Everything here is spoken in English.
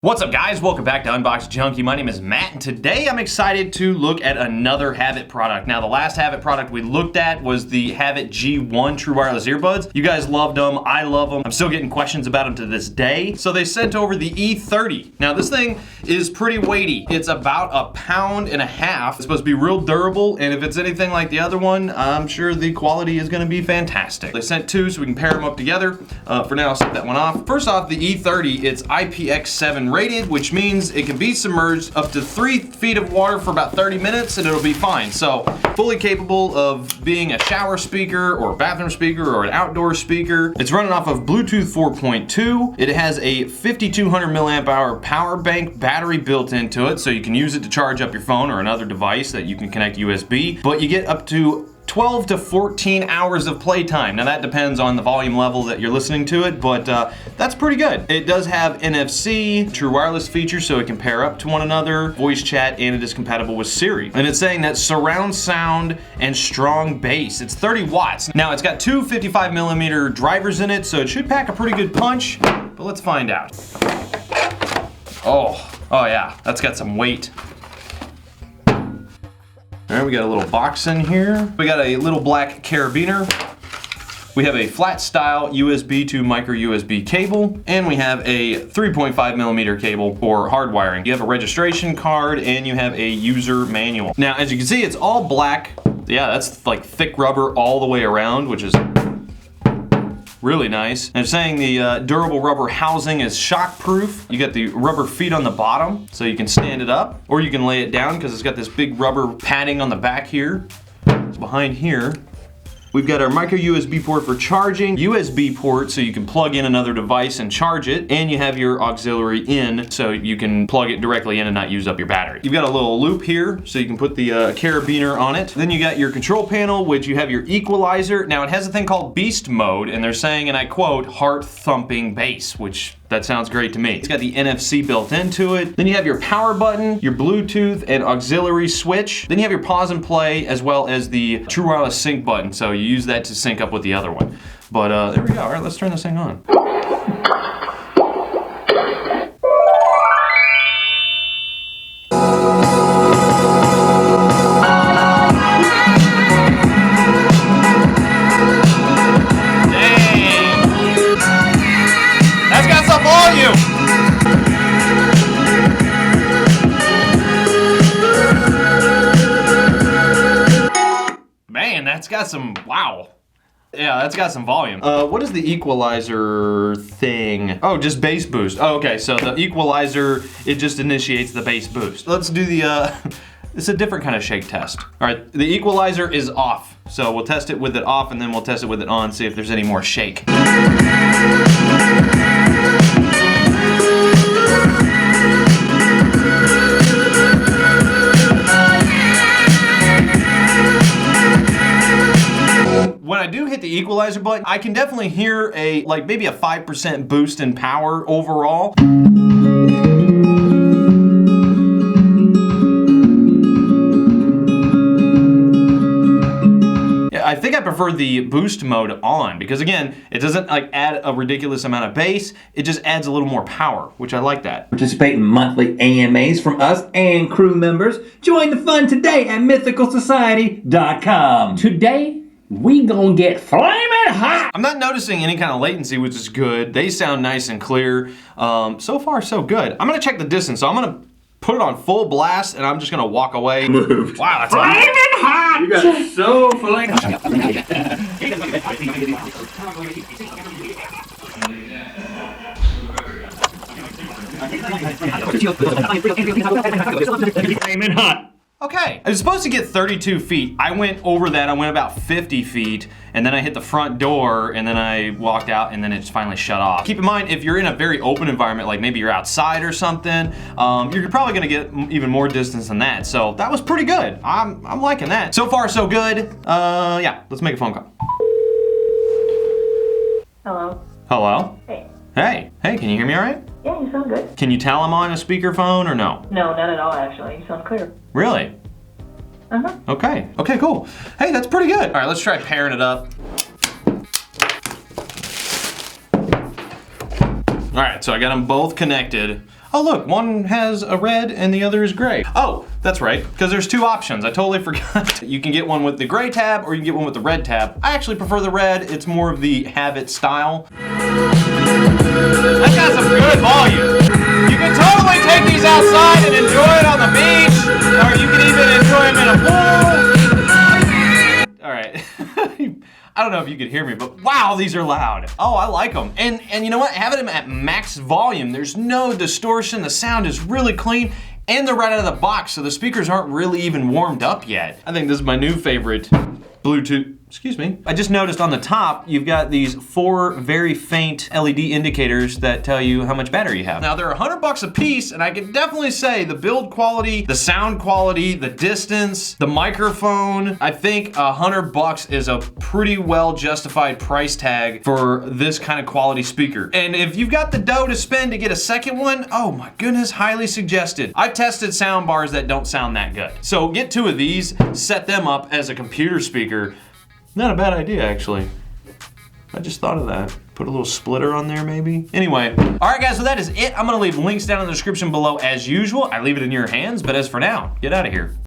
What's up guys, welcome back to Unboxed Junkie. My name is Matt and today I'm excited to look at another HAVIT product. Now the last HAVIT product we looked at was the HAVIT G1 True Wireless Earbuds. You guys loved them, I love them. I'm still getting questions about them to this day. So they sent over the E30. Now this thing is pretty weighty. It's about 1.5 pounds. It's supposed to be real durable, and if it's anything like the other one, I'm sure the quality is gonna be fantastic. They sent two so we can pair them up together. For now, I'll set that one off. First off, the E30, it's IPX7 rated, which means it can be submerged up to 3 feet of water for about 30 minutes and it'll be fine. So fully capable of being a shower speaker or a bathroom speaker or an outdoor speaker. It's running off of Bluetooth 4.2. It has a 5200 milliamp hour power bank battery built into it, so you can use it to charge up your phone or another device that you can connect USB, but you get up to 12 to 14 hours of playtime. Now that depends on the volume level that you're listening to it, but that's pretty good. It does have NFC True Wireless features, so it can pair up to one another, voice chat, and it is compatible with Siri. And it's saying that surround sound and strong bass. It's 30 watts. Now it's got two 55 millimeter drivers in it, so it should pack a pretty good punch, but let's find out. Oh yeah, that's got some weight. All right, we got a little box in here. We got a little black carabiner. We have a flat style USB to micro USB cable, and we have a 3.5 millimeter cable for hard wiring. You have a registration card and you have a user manual. Now, as you can see, it's all black. Yeah, that's like thick rubber all the way around, which is really nice. And it's saying the durable rubber housing is shockproof. You got the rubber feet on the bottom, so you can stand it up, or you can lay it down because it's got this big rubber padding on the back here. It's behind here. We've got our micro USB port for charging, USB port so you can plug in another device and charge it, and you have your auxiliary in so you can plug it directly in and not use up your battery. You've got a little loop here so you can put the carabiner on it. Then you got your control panel, which you have your equalizer. Now it has a thing called beast mode, and they're saying, and I quote, heart thumping bass, which that sounds great to me. It's got the NFC built into it. Then you have your power button, your Bluetooth and auxiliary switch. Then you have your pause and play, as well as the True Wireless sync button. So you use that to sync up with the other one. But there we go. All right, let's turn this thing on. Man, that's got some, wow. Yeah, that's got some volume. What is the equalizer thing? Oh, just bass boost. Oh, okay, so the equalizer, it just initiates the bass boost. Let's do the, it's a different kind of shake test. All right, the equalizer is off. So we'll test it with it off and then we'll test it with it on, see if there's any more shake. When I do hit the equalizer button, I can definitely hear a, like maybe a 5% boost in power overall. Yeah, I think I prefer the boost mode on because again, it doesn't like add a ridiculous amount of bass, it just adds a little more power, which I like that. Participate in monthly AMAs from us and crew members. Join the fun today at mythicalsociety.com. Today, we gonna get flaming hot. I'm not noticing any kind of latency, which is good. They sound nice and clear. So far, so good. I'm gonna check the distance, so I'm gonna put it on full blast, and I'm just gonna walk away. Moved. Wow, that's Flaming hot. You got so flamed. Flaming hot. Okay, I was supposed to get 32 feet. I went over that, I went about 50 feet, and then I hit the front door, and then I walked out, and then it just finally shut off. Keep in mind, if you're in a very open environment, like maybe you're outside or something, you're probably gonna get even more distance than that. So that was pretty good. I'm liking that. So far, so good. Yeah, let's make a phone call. Hello. Hello? Hey. Hey, can you hear me all right? Yeah, you sound good. Can you tell I'm on a speakerphone or no? No, not at all, actually. You sound clear. Really? Uh-huh. Okay, cool. Hey, that's pretty good. All right, let's try pairing it up. All right, so I got them both connected. Oh look, one has a red and the other is gray. Oh, that's right, because there's two options. I totally forgot. You can get one with the gray tab or you can get one with the red tab. I actually prefer the red. It's more of the HAVIT style. That got some good volume. You can totally take these outside and enjoy it on the beach, or you can even enjoy them in a pool. All right. I don't know if you could hear me, but wow, these are loud. Oh, I like them. And you know what? Having them at max volume, there's no distortion. The sound is really clean, and they're right out of the box, so the speakers aren't really even warmed up yet. I think this is my new favorite Bluetooth. Excuse me. I just noticed on the top, you've got these 4 very faint LED indicators that tell you how much battery you have. Now they're $100 a piece, and I can definitely say the build quality, the sound quality, the distance, the microphone, I think $100 is a pretty well justified price tag for this kind of quality speaker. And if you've got the dough to spend to get a second one, oh my goodness, highly suggested. I've tested sound bars that don't sound that good. So get 2 of these, set them up as a computer speaker. Not a bad idea, actually. I just thought of that. Put a little splitter on there, maybe. Anyway, all right, guys, so that is it. I'm gonna leave links down in the description below as usual. I leave it in your hands, but as for now, get out of here.